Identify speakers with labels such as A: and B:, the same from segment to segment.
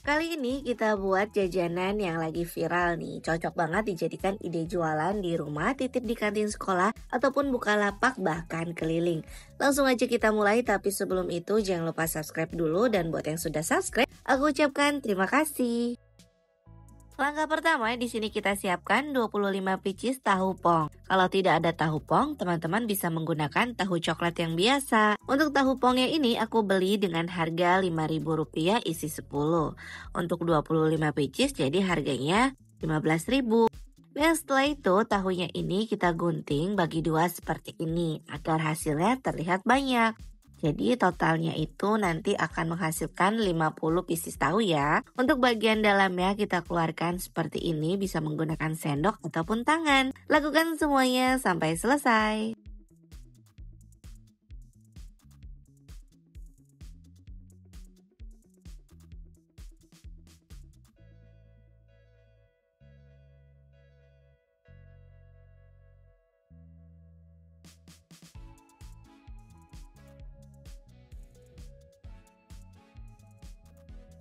A: Kali ini kita buat jajanan yang lagi viral nih. Cocok banget dijadikan ide jualan di rumah, titip di kantin sekolah, ataupun buka lapak bahkan keliling. Langsung aja kita mulai, tapi sebelum itu jangan lupa subscribe dulu. Dan buat yang sudah subscribe, aku ucapkan terima kasih. Langkah pertama, di sini kita siapkan 25 pieces tahu pong. Kalau tidak ada tahu pong, teman-teman bisa menggunakan tahu coklat yang biasa. Untuk tahu pongnya ini aku beli dengan harga Rp5.000 isi 10. Untuk 25 pieces jadi harganya Rp15.000. Dan setelah itu tahunya ini kita gunting bagi dua seperti ini agar hasilnya terlihat banyak. Jadi totalnya itu nanti akan menghasilkan 50 pieces tahu ya. Untuk bagian dalamnya kita keluarkan seperti ini, bisa menggunakan sendok ataupun tangan. Lakukan semuanya sampai selesai.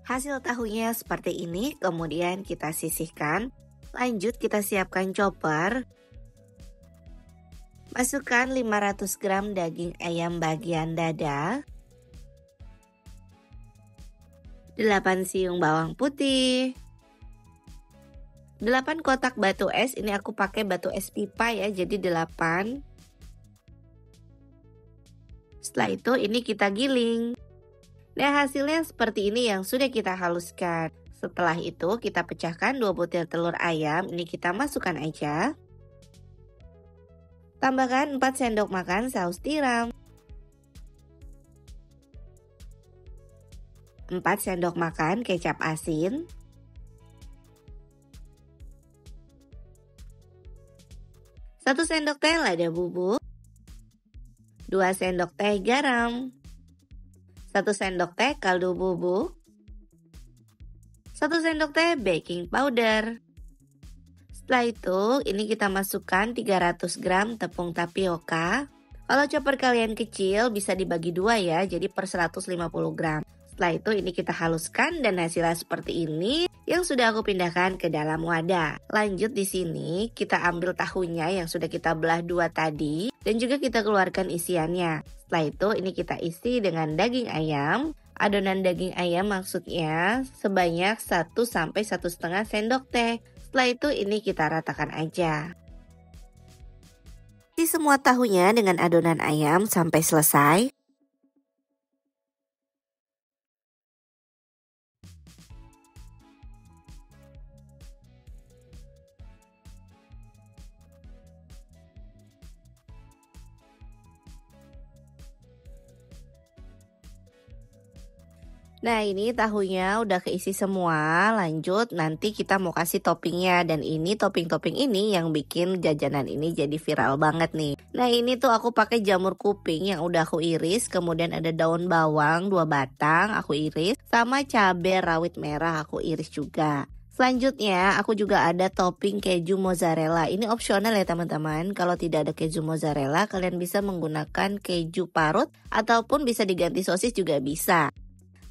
A: Hasil tahunya seperti ini, kemudian kita sisihkan. Lanjut kita siapkan chopper. Masukkan 500 gram daging ayam bagian dada. 8 siung bawang putih. 8 kotak batu es, ini aku pakai batu es pipa ya, jadi 8. Setelah itu ini kita giling. Nah, hasilnya seperti ini yang sudah kita haluskan. Setelah itu kita pecahkan 2 butir telur ayam. Ini kita masukkan aja. Tambahkan 4 sendok makan saus tiram. 4 sendok makan kecap asin. 1 sendok teh lada bubuk. 2 sendok teh garam. 1 sendok teh kaldu bubuk, 1 sendok teh baking powder. Setelah itu ini kita masukkan 300 gram tepung tapioka. Kalau chopper kalian kecil bisa dibagi dua ya, jadi per 150 gram. Setelah itu ini kita haluskan dan hasilnya seperti ini yang sudah aku pindahkan ke dalam wadah. Lanjut di sini kita ambil tahunya yang sudah kita belah dua tadi dan juga kita keluarkan isiannya. Setelah itu ini kita isi dengan daging ayam. Adonan daging ayam maksudnya sebanyak 1 sampai 1,5 sendok teh. Setelah itu ini kita ratakan aja. Isi semua tahunya dengan adonan ayam sampai selesai. Nah, ini tahunya udah keisi semua. Lanjut nanti kita mau kasih toppingnya. Dan ini topping-topping ini yang bikin jajanan ini jadi viral banget nih. Nah, ini tuh aku pakai jamur kuping yang udah aku iris. Kemudian ada daun bawang 2 batang aku iris. Sama cabai rawit merah aku iris juga. Selanjutnya aku juga ada topping keju mozzarella. Ini opsional ya teman-teman. Kalau tidak ada keju mozzarella kalian bisa menggunakan keju parut. Ataupun bisa diganti sosis juga bisa.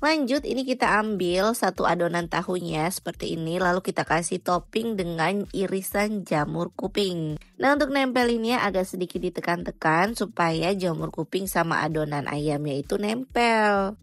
A: Lanjut ini kita ambil 1 adonan tahunya seperti ini, lalu kita kasih topping dengan irisan jamur kuping. Nah, untuk nempelinnya agak sedikit ditekan-tekan supaya jamur kuping sama adonan ayamnya itu nempel.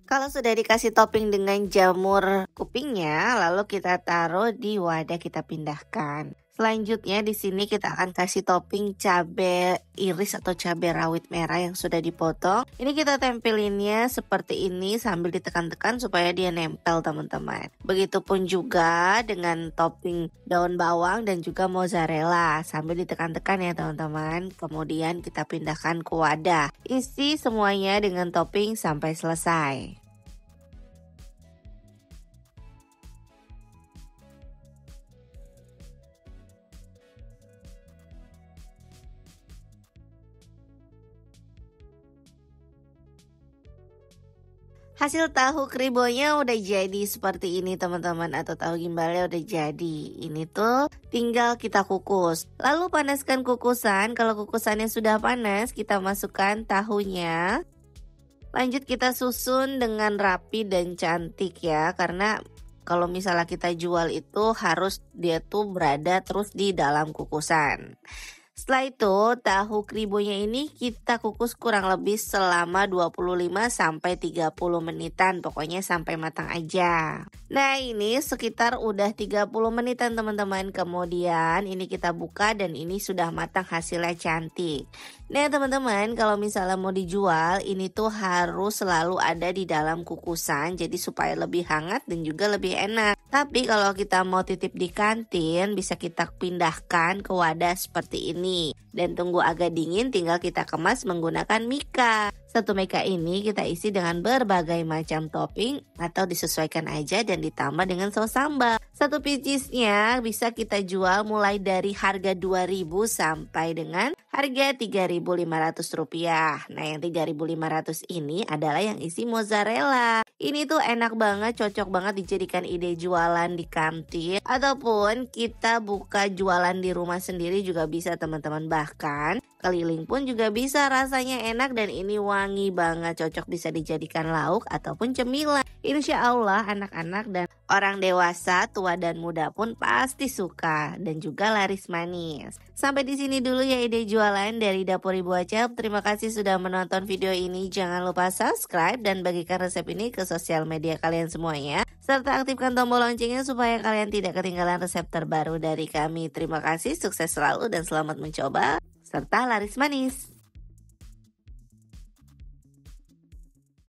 A: Kalau sudah dikasih topping dengan jamur kupingnya, lalu kita taruh di wadah, kita pindahkan. Selanjutnya di sini kita akan kasih topping cabai iris atau cabai rawit merah yang sudah dipotong. Ini kita tempelinnya seperti ini sambil ditekan-tekan supaya dia nempel teman-teman. Begitupun juga dengan topping daun bawang dan juga mozzarella sambil ditekan-tekan ya teman-teman. Kemudian kita pindahkan ke wadah. Isi semuanya dengan topping sampai selesai. Hasil tahu kribonya udah jadi seperti ini teman-teman, atau tahu gimbalnya udah jadi. Ini tuh tinggal kita kukus. Lalu panaskan kukusan. Kalau kukusannya sudah panas, kita masukkan tahunya. Lanjut kita susun dengan rapi dan cantik ya, karena kalau misalnya kita jual itu harus dia tuh berada terus di dalam kukusan. Setelah itu, tahu kribonya ini kita kukus kurang lebih selama 25 sampai 30 menitan, pokoknya sampai matang aja. Nah, ini sekitar udah 30 menitan teman-teman. Kemudian ini kita buka dan ini sudah matang, hasilnya cantik. Nah, teman-teman, kalau misalnya mau dijual, ini tuh harus selalu ada di dalam kukusan jadi supaya lebih hangat dan juga lebih enak. Tapi kalau kita mau titip di kantin, bisa kita pindahkan ke wadah seperti ini. Dan tunggu agak dingin, tinggal kita kemas menggunakan mika. Satu mika ini kita isi dengan berbagai macam topping atau disesuaikan aja dan ditambah dengan saus sambal. Satu picisnya bisa kita jual mulai dari harga 2.000 sampai dengan harga Rp3.500. Nah, yang Rp3.500 ini adalah yang isi mozzarella. Ini tuh enak banget, cocok banget dijadikan ide jualan di kantin ataupun kita buka jualan di rumah sendiri juga bisa teman-teman. Bahkan keliling pun juga bisa, rasanya enak dan ini wangi banget, cocok bisa dijadikan lauk ataupun cemilan. Insya Allah anak-anak dan orang dewasa, tua dan muda pun pasti suka dan juga laris manis. Sampai di sini dulu ya ide jualan dari Dapur Ibu Acel. Terima kasih sudah menonton video ini. Jangan lupa subscribe dan bagikan resep ini ke sosial media kalian semuanya. Serta aktifkan tombol loncengnya supaya kalian tidak ketinggalan resep terbaru dari kami. Terima kasih, sukses selalu dan selamat mencoba serta laris manis.